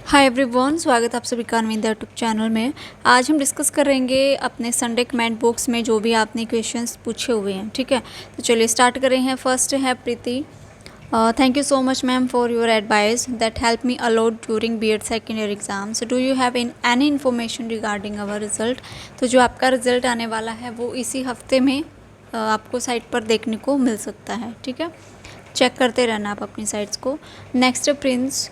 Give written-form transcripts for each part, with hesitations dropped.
Hi everyone, स्वागत है आप सभी का मेरे यूट्यूब चैनल में। आज हम डिस्कस करेंगे अपने संडे कमेंट बॉक्स में जो भी आपने क्वेश्चंस पूछे हुए हैं। ठीक है, तो चलिए स्टार्ट करें हैं। फर्स्ट है Preeti, thank you so much ma'am for your advice that help me a lot during BEd second year exams. Do you have any information regarding our result. तो जो आपका रिजल्ट आने वाला है वो इसी हफ्ते में आपको साइट पर देखने को मिल सकता है। ठीक है, चेक करते रहना आप अपनी साइट्स को। Next Prince,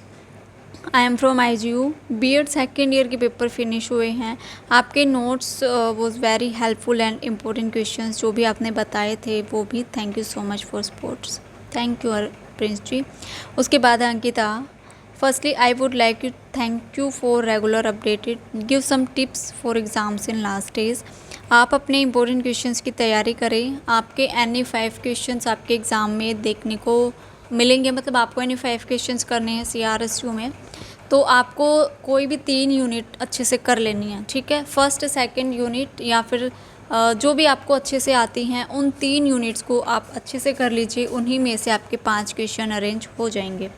I am from IGU, BEd second year के पेपर फिनिश हुए हैं। आपके notes was very helpful and important questions जो भी आपने बताए थे वो भी। Thank you so much for supports. Thank you Prince ji. उसके बाद है Ankita, firstly I would like you thank you for regular updated give some tips for exams in last days. आप अपने इम्पोर्टेंट क्वेश्चंस की तैयारी करें। आपके एनी 5 क्वेश्चंस आपके एग्ज़ाम में देखने को मिलेंगे, मतलब आपको एनी 5 क्वेश्चंस करने हैं CRSU में, तो आपको कोई भी 3 यूनिट अच्छे से कर लेनी है। ठीक है, फर्स्ट सेकंड यूनिट या फिर जो भी आपको अच्छे से आती हैं उन 3 यूनिट्स को आप अच्छे से कर लीजिए। उन्हीं में से आपके 5 क्वेश्चन अरेंज हो जाएंगे।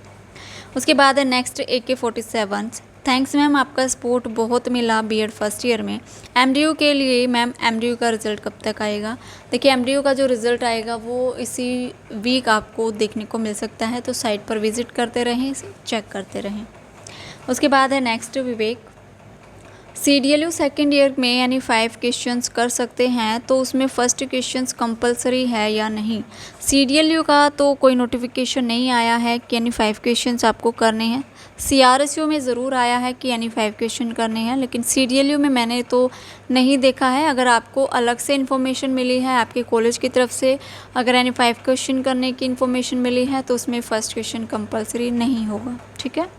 उसके बाद है नेक्स्ट AK47, थैंक्स मैम, आपका सपोर्ट बहुत मिला BEd फर्स्ट ईयर में। MDU के लिए मैम MDU का रिज़ल्ट कब तक आएगा। देखिए MDU का जो रिज़ल्ट आएगा वो इसी वीक आपको देखने को मिल सकता है, तो साइट पर विज़िट करते रहें, चेक करते रहें। उसके बाद है नेक्स्ट विवेक, CDLU सेकेंड ईयर में यानी 5 क्वेश्चंस कर सकते हैं, तो उसमें फर्स्ट क्वेश्चंस कंपलसरी है या नहीं। CDLU का तो कोई नोटिफिकेशन नहीं आया है कि यानी 5 क्वेश्चंस आपको करने हैं। CRSU में ज़रूर आया है कि यानी 5 क्वेश्चन करने हैं, लेकिन CDLU में मैंने तो नहीं देखा है। अगर आपको अलग से इन्फॉर्मेशन मिली है आपके कॉलेज की तरफ से, अगर यानी 5 क्वेश्चन करने की इन्फॉर्मेशन मिली है तो उसमें फर्स्ट क्वेश्चन कंपलसरी नहीं होगा। ठीक है,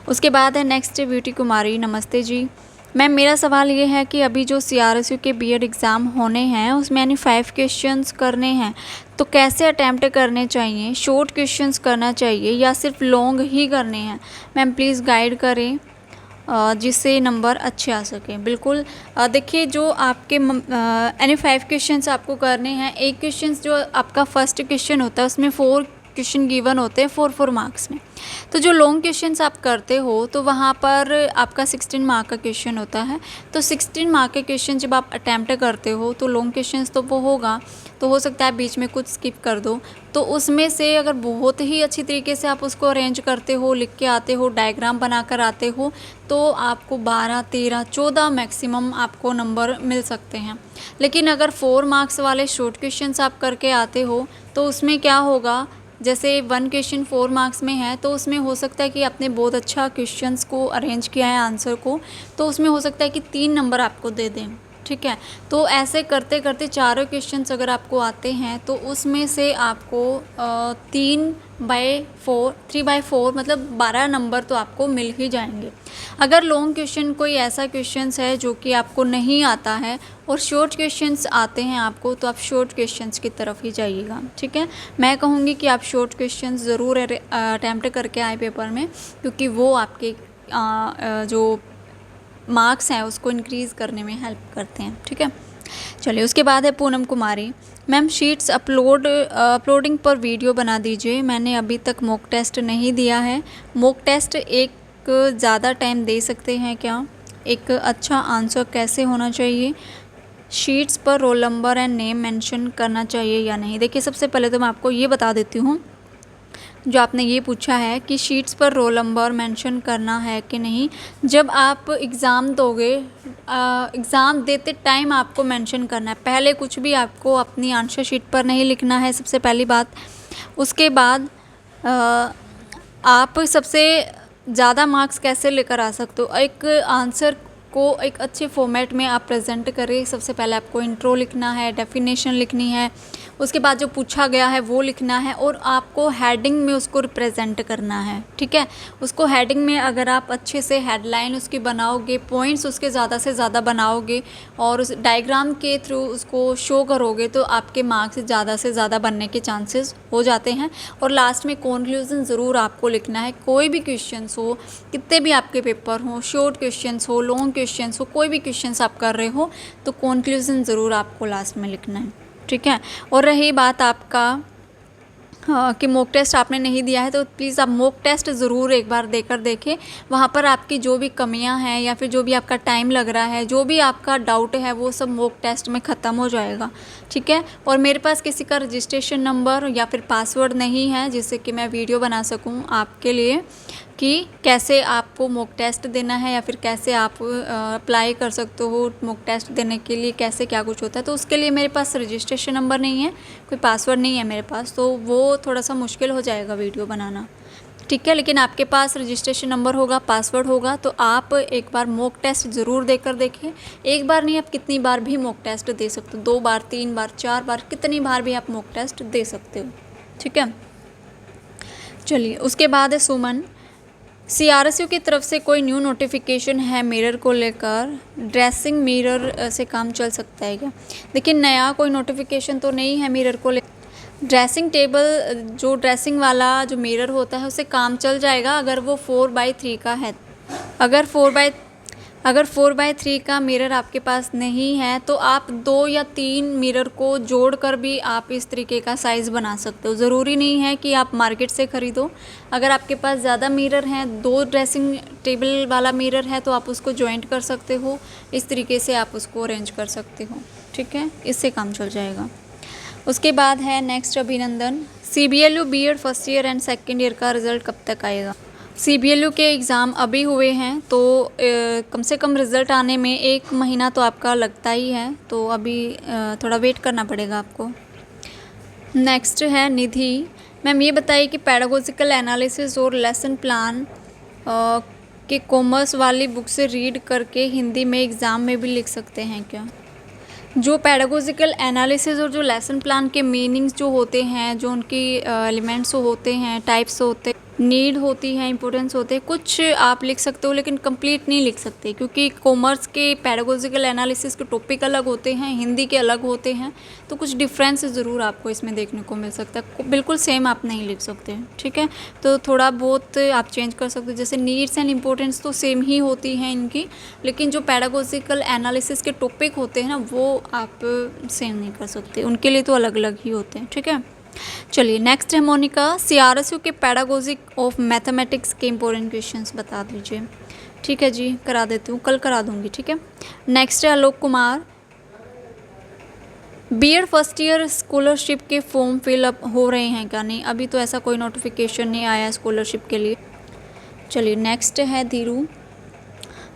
उसके बाद है नेक्स्ट ब्यूटी कुमारी, नमस्ते जी मैम, मेरा सवाल ये है कि अभी जो CRSU के BEd एग्ज़ाम होने हैं उसमें यानी 5 क्वेश्चंस करने हैं, तो कैसे अटैम्प्ट करने चाहिए। शॉर्ट क्वेश्चंस करना चाहिए या सिर्फ लॉन्ग ही करने हैं। मैम प्लीज़ गाइड करें जिससे नंबर अच्छे आ सकें। बिल्कुल, देखिए जो आपके यानी 5 क्वेश्चंस आपको करने हैं। एक क्वेश्चन जो आपका फर्स्ट क्वेश्चन होता है उसमें 4 क्वेश्चन गिवन होते हैं 4 मार्क्स में। तो जो लॉन्ग क्वेश्चंस आप करते हो तो वहाँ पर आपका 16 मार्क का क्वेश्चन होता है। तो 16 मार्क के क्वेश्चन जब आप अटैम्प्ट करते हो तो लॉन्ग क्वेश्चंस तो वो होगा, तो हो सकता है बीच में कुछ स्किप कर दो। तो उसमें से अगर बहुत ही अच्छी तरीके से आप उसको अरेंज करते हो, लिख के आते हो, डायग्राम बनाकर आते हो, तो आपको 12, 13, 14 मैक्सिमम आपको नंबर मिल सकते हैं। लेकिन अगर 4 मार्क्स वाले शॉर्ट क्वेश्चंस आप करके आते हो तो उसमें क्या होगा, जैसे 1 क्वेश्चन 4 मार्क्स में है तो उसमें हो सकता है कि आपने बहुत अच्छा क्वेश्चंस को अरेंज किया है आंसर को, तो उसमें हो सकता है कि 3 नंबर आपको दे दें। ठीक है, तो ऐसे करते करते चारों क्वेश्चंस अगर आपको आते हैं तो उसमें से आपको 3/4 मतलब 12 नंबर तो आपको मिल ही जाएंगे। अगर लॉन्ग क्वेश्चन कोई ऐसा क्वेश्चंस है जो कि आपको नहीं आता है और शॉर्ट क्वेश्चंस आते हैं आपको, तो आप शॉर्ट क्वेश्चंस की तरफ ही जाइएगा। ठीक है, मैं कहूँगी कि आप शॉर्ट क्वेश्चंस ज़रूर अटैम्प्ट करके आए पेपर में, क्योंकि वो आपके जो मार्क्स हैं उसको इंक्रीज़ करने में हेल्प करते हैं। ठीक है, चलिए उसके बाद है पूनम कुमारी, मैम शीट्स अपलोडिंग पर वीडियो बना दीजिए। मैंने अभी तक मॉक टेस्ट नहीं दिया है। मॉक टेस्ट एक ज़्यादा टाइम दे सकते हैं क्या। एक अच्छा आंसर कैसे होना चाहिए, शीट्स पर roll number and name mention करना चाहिए या नहीं। देखिए सबसे पहले तो मैं आपको ये बता देती हूँ, जो आपने ये पूछा है कि शीट्स पर रोल नंबर मेंशन करना है कि नहीं। जब आप एग्ज़ाम दोगे, एग्ज़ाम देते टाइम आपको मेंशन करना है। पहले कुछ भी आपको अपनी आंसर शीट पर नहीं लिखना है, सबसे पहली बात। उसके बाद आप सबसे ज़्यादा मार्क्स कैसे लेकर आ सकते हो, एक आंसर को एक अच्छे फॉर्मेट में आप प्रेजेंट करें। सबसे पहले आपको इंट्रो लिखना है, डेफिनेशन लिखनी है, उसके बाद जो पूछा गया है वो लिखना है, और आपको हेडिंग में उसको रिप्रेजेंट करना है। ठीक है, उसको हेडिंग में अगर आप अच्छे से हेडलाइन उसकी बनाओगे, पॉइंट्स उसके ज़्यादा से ज़्यादा बनाओगे और उस डायग्राम के थ्रू उसको शो करोगे, तो आपके मार्क्स ज़्यादा से ज़्यादा बनने के चांसेस हो जाते हैं। और लास्ट में कंक्लूजन ज़रूर आपको लिखना है। कोई भी क्वेश्चंस हो, कितने भी आपके पेपर हो, शॉर्ट क्वेश्चंस हो, लॉन्ग क्वेश्चंस हो, कोई भी क्वेश्चंस आप कर रहे हो तो कंक्लूजन ज़रूर आपको लास्ट में लिखना है। ठीक है, और रही बात आपका हाँ, कि मॉक टेस्ट आपने नहीं दिया है तो प्लीज़ आप मॉक टेस्ट ज़रूर एक बार देकर देखें। वहाँ पर आपकी जो भी कमियां हैं या फिर जो भी आपका टाइम लग रहा है, जो भी आपका डाउट है, वो सब मॉक टेस्ट में ख़त्म हो जाएगा, ठीक है। और मेरे पास किसी का रजिस्ट्रेशन नंबर या फिर पासवर्ड नहीं है जिससे कि मैं वीडियो बना सकूँ आपके लिए कि कैसे आपको मॉक टेस्ट देना है या फिर कैसे आप अप्लाई कर सकते हो मॉक टेस्ट देने के लिए, कैसे क्या कुछ होता है। तो उसके लिए मेरे पास रजिस्ट्रेशन नंबर नहीं है, कोई पासवर्ड नहीं है मेरे पास, तो वो थोड़ा सा मुश्किल हो जाएगा वीडियो बनाना, ठीक है। लेकिन आपके पास रजिस्ट्रेशन नंबर होगा, पासवर्ड होगा, तो आप एक बार मॉक टेस्ट ज़रूर देकर देखें। एक बार नहीं, आप कितनी बार भी मॉक टेस्ट दे सकते हो, 2 बार, 3 बार, 4 बार, कितनी बार भी आप मॉक टेस्ट दे सकते हो, ठीक है। चलिए, उसके बाद है सुमन, CRSU की तरफ से कोई न्यू नोटिफिकेशन है मिरर को लेकर, ड्रेसिंग मिरर से काम चल सकता है क्या? देखिए, नया कोई नोटिफिकेशन तो नहीं है मिरर को लेकर। ड्रेसिंग टेबल, जो ड्रेसिंग वाला जो मिरर होता है उससे काम चल जाएगा अगर वो 4x3 का है। अगर 4x3 का मिरर आपके पास नहीं है तो आप 2 या 3 मिरर को जोड़कर भी आप इस तरीके का साइज़ बना सकते हो। ज़रूरी नहीं है कि आप मार्केट से ख़रीदो। अगर आपके पास ज़्यादा मिरर हैं, 2 ड्रेसिंग टेबल वाला मिरर है, तो आप उसको जॉइंट कर सकते हो। इस तरीके से आप उसको अरेंज कर सकते हो, ठीक है, इससे काम चल जाएगा। उसके बाद है next Abhinandan, CBLU B Ed first year and second year का रिज़ल्ट कब तक आएगा? CBLU के एग्ज़ाम अभी हुए हैं, तो कम से कम रिज़ल्ट आने में 1 महीना तो आपका लगता ही है, तो अभी थोड़ा वेट करना पड़ेगा आपको। नेक्स्ट है निधि, मैम ये बताइए कि पैडागोजिकल एनालिसिस और लेसन प्लान के कॉमर्स वाली बुक से रीड करके हिंदी में एग्ज़ाम में भी लिख सकते हैं क्या? जो पैडागोजिकल एनालिसिस और जो लेसन प्लान के मीनिंग्स जो होते हैं, जो उनकी एलिमेंट्स होते हैं, टाइप्स होते, नीड होती है, इंपॉर्टेंस होते हैं, कुछ आप लिख सकते हो लेकिन कंप्लीट नहीं लिख सकते, क्योंकि कॉमर्स के पैडागोजिकल एनालिसिस के टॉपिक अलग होते हैं, हिंदी के अलग होते हैं, तो कुछ डिफरेंस ज़रूर आपको इसमें देखने को मिल सकता है। बिल्कुल सेम आप नहीं लिख सकते, ठीक है। तो थोड़ा बहुत आप चेंज कर सकते हो, जैसे नीड्स एंड इम्पोर्टेंस तो सेम ही होती हैं इनकी, लेकिन जो पैडागोजिकल एनालिसिस के टॉपिक होते हैं ना, वो आप सेम नहीं कर सकते, उनके लिए तो अलग अलग ही होते हैं, ठीक है। चलिए, नेक्स्ट है मोनिका, CRSU के पैडागोजिक ऑफ मैथमेटिक्स के इंपॉर्टेंट क्वेश्चंस बता दीजिए। ठीक है जी, करा देती हूँ, कल करा दूँगी, ठीक है। नेक्स्ट है Alok Kumar, BEd first year scholarship के फॉर्म फिलअप हो रहे हैं क्या? नहीं, अभी तो ऐसा कोई नोटिफिकेशन नहीं आया स्कॉलरशिप के लिए। चलिए, नेक्स्ट है धीरू,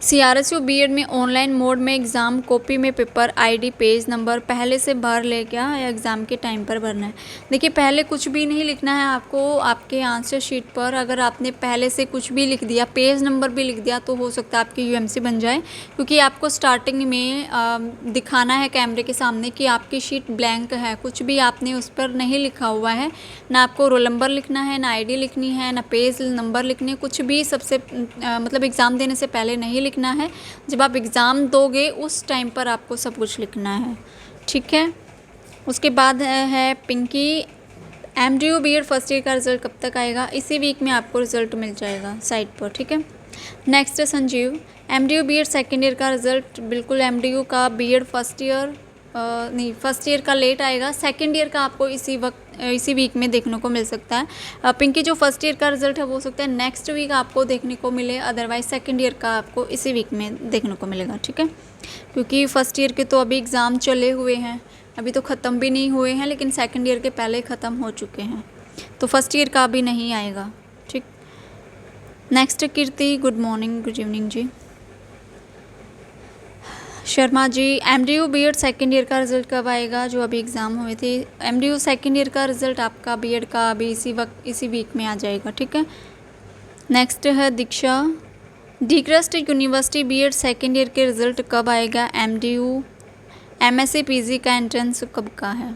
CRSU बीएड में ऑनलाइन मोड में एग्ज़ाम कॉपी में पेपर आईडी पेज नंबर पहले से भर ले क्या, या एग्ज़ाम के टाइम पर भरना है? देखिए, पहले कुछ भी नहीं लिखना है आपको आपके आंसर शीट पर। अगर आपने पहले से कुछ भी लिख दिया, पेज नंबर भी लिख दिया, तो हो सकता है आपकी UMC बन जाए, क्योंकि आपको स्टार्टिंग में दिखाना है कैमरे के सामने कि आपकी शीट ब्लैंक है, कुछ भी आपने उस पर नहीं लिखा हुआ है, ना आपको रोल नंबर लिखना है, ना ID लिखनी है, ना पेज नंबर लिखने, कुछ भी सबसे मतलब एग्ज़ाम देने से पहले नहीं लिखना है। जब आप एग्ज़ाम दोगे उस टाइम पर आपको सब कुछ लिखना है, ठीक है। उसके बाद है Pinky, MDU B Ed first year का रिज़ल्ट कब तक आएगा? इसी वीक में आपको रिज़ल्ट मिल जाएगा साइट पर, ठीक है। नेक्स्ट है Sanjeev, MDU B Ed second year का रिज़ल्ट, बिल्कुल MDU का बीएड फर्स्ट ईयर नहीं, फर्स्ट ईयर का लेट आएगा, सेकंड ईयर का आपको इसी वीक में देखने को मिल सकता है। पिंकी, जो फर्स्ट ईयर का रिज़ल्ट है वो हो सकता है नेक्स्ट वीक आपको देखने को मिले, अदरवाइज़ सेकंड ईयर का आपको इसी वीक में देखने को मिलेगा, ठीक है। क्योंकि फर्स्ट ईयर के तो अभी एग्ज़ाम चले हुए हैं, अभी तो ख़त्म भी नहीं हुए हैं, लेकिन सेकंड ईयर के पहले ख़त्म हो चुके हैं, तो फर्स्ट ईयर का अभी नहीं आएगा, ठीक। नेक्स्ट कीर्ति, गुड मॉर्निंग, गुड इवनिंग जी। Sharma ji, MDU B Ed second year का रिज़ल्ट कब आएगा? जो अभी एग्ज़ाम हुए थे, MDU सेकेंड ईयर का रिज़ल्ट आपका बीएड का अभी इसी वीक में आ जाएगा, ठीक है। नेक्स्ट है दीक्षा, डीक्रस्ट यूनिवर्सिटी बीएड सेकेंड ईयर के रिज़ल्ट कब आएगा? MDU MSc PG का एंट्रेंस कब का है?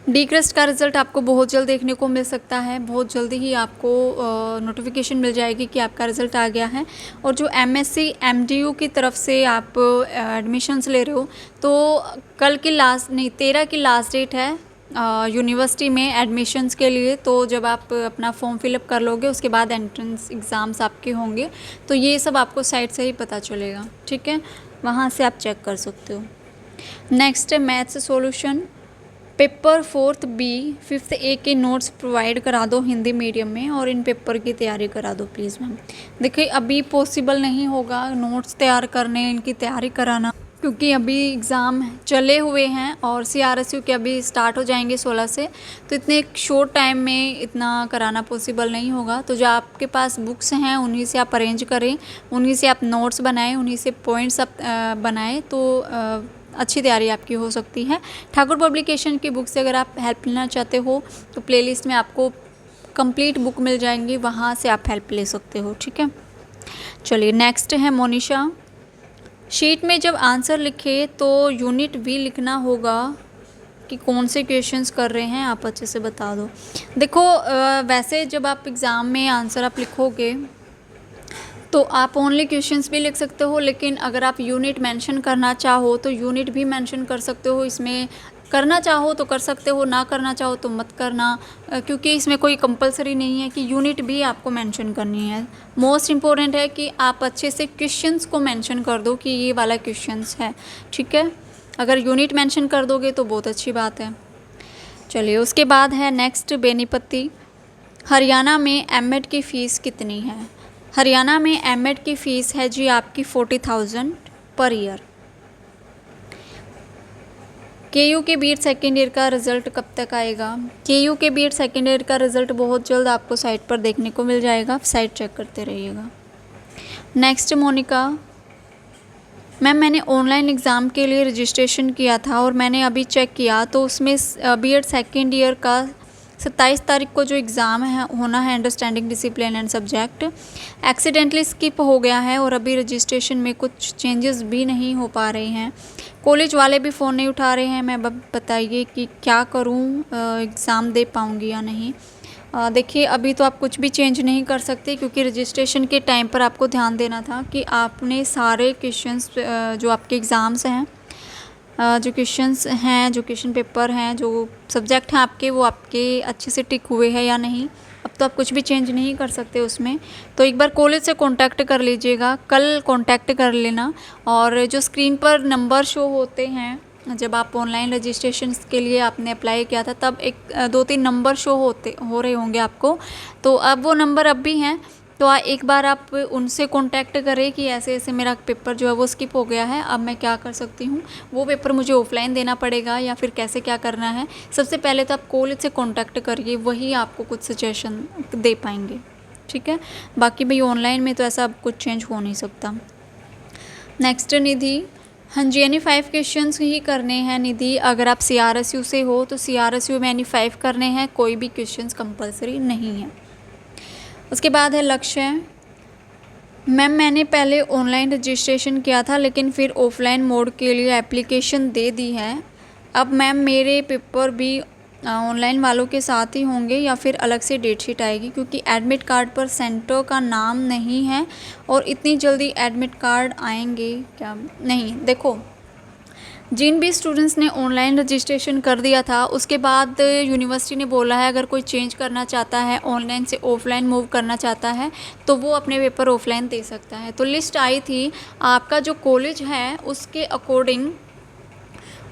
डीक्रस्ट का रिज़ल्ट आपको बहुत जल्द देखने को मिल सकता है, बहुत जल्दी ही आपको नोटिफिकेशन मिल जाएगी कि आपका रिज़ल्ट आ गया है। और जो MSc MDU की तरफ से आप एडमिशन्स ले रहे हो, तो कल की लास्ट नहीं, 13 की लास्ट डेट है यूनिवर्सिटी में एडमिशन्स के लिए। तो जब आप अपना फॉर्म फिलअप कर लोगे, उसके बाद एंट्रेंस एग्ज़ाम्स आपके होंगे, तो ये सब आपको साइट से ही पता चलेगा, ठीक है, वहाँ से आप चेक कर सकते हो। नेक्स्ट है maths solution, paper 4th B 5th A के नोट्स प्रोवाइड करा दो हिंदी मीडियम में और इन पेपर की तैयारी करा दो प्लीज़ मैम। देखिए अभी पॉसिबल नहीं होगा नोट्स तैयार करने, इनकी तैयारी कराना, क्योंकि अभी एग्ज़ाम चले हुए हैं और CRSU के अभी स्टार्ट हो जाएंगे 16 से, तो इतने शॉर्ट टाइम में इतना कराना पॉसिबल नहीं होगा। तो जो आपके पास बुक्स हैं उन्हीं से आप अरेंज करें, उन्हीं से आप नोट्स बनाएं, उन्हीं से पॉइंट्स आप बनाएं, तो अच्छी तैयारी आपकी हो सकती है। ठाकुर पब्लिकेशन की बुक से अगर आप हेल्प लेना चाहते हो तो प्लेलिस्ट में आपको कंप्लीट बुक मिल जाएंगी, वहाँ से आप हेल्प ले सकते हो, ठीक है। चलिए नेक्स्ट है मोनिशा। शीट में जब आंसर लिखे तो यूनिट भी लिखना होगा कि कौन से क्वेश्चंस कर रहे हैं, आप अच्छे से बता दो। देखो वैसे जब आप एग्ज़ाम में आंसर आप लिखोगे तो आप ओनली क्वेश्चंस भी लिख सकते हो, लेकिन अगर आप यूनिट मेंशन करना चाहो तो यूनिट भी मेंशन कर सकते हो। इसमें करना चाहो तो कर सकते हो, ना करना चाहो तो मत करना, क्योंकि इसमें कोई कंपलसरी नहीं है कि यूनिट भी आपको मेंशन करनी है। मोस्ट इम्पोर्टेंट है कि आप अच्छे से क्वेश्चंस को मेंशन कर दो कि ये वाला क्वेश्चंस है, ठीक है। अगर यूनिट मेंशन कर दोगे तो बहुत अच्छी बात है। चलिए उसके बाद है नेक्स्ट बेनीपति। हरियाणा में एमएड की फ़ीस कितनी है? हरियाणा में एमएड की फ़ीस है जी आपकी 40,000 पर ईयर। केयू के बीएड सेकेंड ईयर का रिज़ल्ट कब तक आएगा? केयू के बीएड सेकेंड ईयर का रिज़ल्ट बहुत जल्द आपको साइट पर देखने को मिल जाएगा, आप साइट चेक करते रहिएगा। नेक्स्ट मोनिका। मैम मैंने ऑनलाइन एग्ज़ाम के लिए रजिस्ट्रेशन किया था और मैंने अभी चेक किया तो उसमें बीएड सेकेंड ईयर का 27 तारीख को जो एग्ज़ाम है होना है understanding discipline and subject, accidentally skip हो गया है और अभी रजिस्ट्रेशन में कुछ चेंजेस भी नहीं हो पा रहे हैं। कॉलेज वाले भी फ़ोन नहीं उठा रहे हैं। मैं बताइए कि क्या करूं, एग्ज़ाम दे पाऊंगी या नहीं। देखिए अभी तो आप कुछ भी चेंज नहीं कर सकते, क्योंकि रजिस्ट्रेशन के टाइम पर आपको ध्यान देना था कि आपने सारे क्वेश्चंस जो आपके एग्ज़ाम्स हैं, जो क्वेश्चंस हैं, जो क्वेश्चन पेपर हैं, जो सब्जेक्ट हैं आपके, वो आपके अच्छे से टिक हुए हैं या नहीं। अब तो आप कुछ भी चेंज नहीं कर सकते उसमें। तो एक बार कॉलेज से कांटेक्ट कर लीजिएगा, कल कांटेक्ट कर लेना। और जो स्क्रीन पर नंबर शो होते हैं जब आप ऑनलाइन रजिस्ट्रेशन के लिए आपने अप्लाई किया था, तब एक 2-3 नंबर शो हो रहे होंगे आपको। तो अब वो नंबर अब भी हैं, तो एक बार आप उनसे कांटेक्ट करें कि ऐसे ऐसे मेरा पेपर जो है वो स्किप हो गया है, अब मैं क्या कर सकती हूँ, वो पेपर मुझे ऑफलाइन देना पड़ेगा या फिर कैसे क्या करना है। सबसे पहले तो आप कॉलेज से कांटेक्ट करिए, वही आपको कुछ सजेशन दे पाएंगे, ठीक है। बाकी भाई ऑनलाइन में तो ऐसा कुछ चेंज हो नहीं सकता। नेक्स्ट निधि। हाँ जी, यानी 5 क्वेश्चंस ही करने हैं निधि। अगर आप CRSU से हो तो CRSU में यानी 5 करने हैं, कोई भी क्वेश्चंस कंपलसरी नहीं है। उसके बाद है लक्ष्य। मैम मैंने पहले ऑनलाइन रजिस्ट्रेशन किया था लेकिन फिर ऑफलाइन मोड के लिए एप्लीकेशन दे दी है। अब मैम मेरे पेपर भी ऑनलाइन वालों के साथ ही होंगे या फिर अलग से डेट शीट आएगी, क्योंकि एडमिट कार्ड पर सेंटर का नाम नहीं है और इतनी जल्दी एडमिट कार्ड आएंगे क्या? नहीं, देखो जिन भी स्टूडेंट्स ने ऑनलाइन रजिस्ट्रेशन कर दिया था उसके बाद यूनिवर्सिटी ने बोला है अगर कोई चेंज करना चाहता है, ऑनलाइन से ऑफलाइन मूव करना चाहता है, तो वो अपने पेपर ऑफलाइन दे सकता है। तो लिस्ट आई थी, आपका जो कॉलेज है उसके अकॉर्डिंग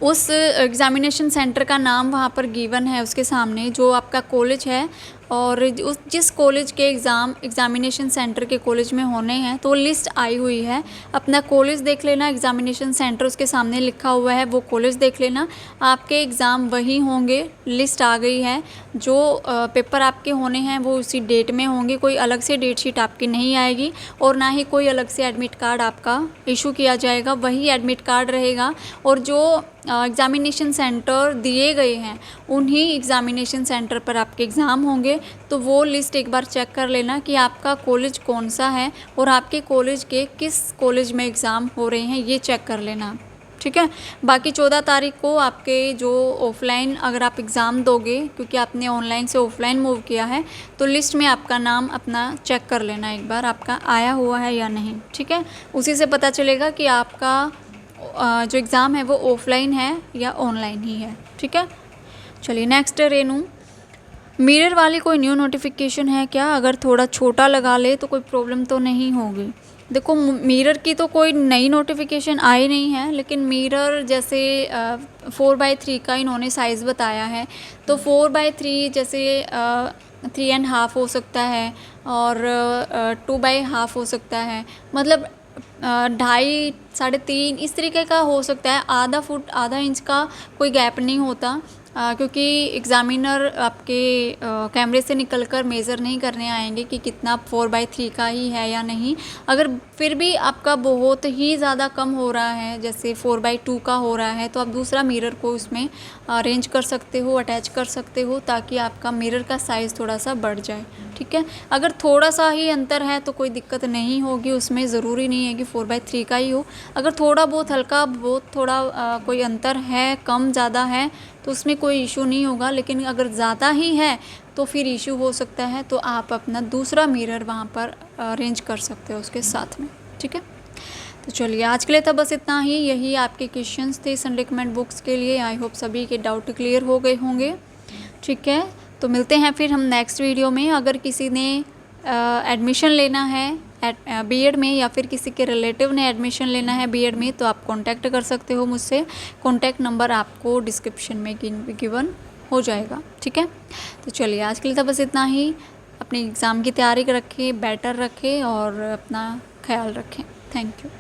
उस एग्ज़ामिनेशन सेंटर का नाम वहाँ पर गिवन है उसके सामने, जो आपका कॉलेज है और उस जिस कॉलेज के एग्ज़ामिनेशन सेंटर के कॉलेज में होने हैं, तो लिस्ट आई हुई है। अपना कॉलेज देख लेना, एग्ज़ामिनेशन सेंटर उसके सामने लिखा हुआ है, वो कॉलेज देख लेना, आपके एग्ज़ाम वही होंगे। लिस्ट आ गई है, जो पेपर आपके होने हैं वो उसी डेट में होंगे, कोई अलग से डेट शीट आपकी नहीं आएगी और ना ही कोई अलग से एडमिट कार्ड आपका इशू किया जाएगा, वही एडमिट कार्ड रहेगा। और जो एग्ज़ामिनेशन सेंटर दिए गए हैं उन्हीं एग्ज़ामिनेशन सेंटर पर आपके एग्ज़ाम होंगे। तो वो लिस्ट एक बार चेक कर लेना कि आपका कॉलेज कौन सा है और आपके कॉलेज के किस कॉलेज में एग्ज़ाम हो रहे हैं, ये चेक कर लेना, ठीक है। बाकी 14 तारीख को आपके जो ऑफलाइन अगर आप एग्ज़ाम दोगे, क्योंकि आपने ऑनलाइन से ऑफलाइन मूव किया है, तो लिस्ट में आपका नाम अपना चेक कर लेना एक बार, आपका आया हुआ है या नहीं, ठीक है। उसी से पता चलेगा कि आपका जो एग्ज़ाम है वो ऑफलाइन है या ऑनलाइन ही है, ठीक है। चलिए नेक्स्ट रेनू। मिरर वाली कोई न्यू नोटिफिकेशन है क्या? अगर थोड़ा छोटा लगा ले तो कोई प्रॉब्लम तो नहीं होगी। देखो मिरर की तो कोई नई नोटिफिकेशन आई नहीं है, लेकिन मिरर जैसे 4/3 का इन्होंने साइज़ बताया है, तो 4/3 जैसे 3.5 हो सकता है और 2/2 हो सकता है, मतलब 2.5 3.5 इस तरीके का हो सकता है। आधा फुट आधा इंच का कोई गैप नहीं होता, क्योंकि एग्ज़ामिनर आपके कैमरे से निकलकर मेज़र नहीं करने आएंगे कि कितना 4/3 का ही है या नहीं। अगर फिर भी आपका बहुत ही ज़्यादा कम हो रहा है, जैसे 4/2 का हो रहा है, तो आप दूसरा मिरर को उसमें अरेंज कर सकते हो, अटैच कर सकते हो, ताकि आपका मिरर का साइज़ थोड़ा सा बढ़ जाए। ठीक है, अगर थोड़ा सा ही अंतर है तो कोई दिक्कत नहीं होगी उसमें, ज़रूरी नहीं है कि 4/3 का ही हो। अगर थोड़ा बहुत हल्का बहुत थोड़ा कोई अंतर है, कम ज़्यादा है, तो उसमें कोई इशू नहीं होगा। लेकिन अगर ज़्यादा ही है तो फिर इशू हो सकता है, तो आप अपना दूसरा मिरर वहाँ पर अरेंज कर सकते हो उसके साथ में। ठीक है, तो चलिए आज के लिए था बस इतना ही। यही आपके क्वेश्चंस थे संडे कमेंट बुक्स के लिए। आई होप सभी के डाउट क्लियर हो गए होंगे। ठीक है, तो मिलते हैं फिर हम नेक्स्ट वीडियो में। अगर किसी ने एडमिशन लेना है बीएड में, या फिर किसी के रिलेटिव ने एडमिशन लेना है बीएड में, तो आप कांटेक्ट कर सकते हो मुझसे। कांटेक्ट नंबर आपको डिस्क्रिप्शन में गिवन हो जाएगा। ठीक है, तो चलिए आज के लिए तो बस इतना ही। अपने एग्ज़ाम की तैयारी रखें, बेटर रखें और अपना ख्याल रखें। Thank you.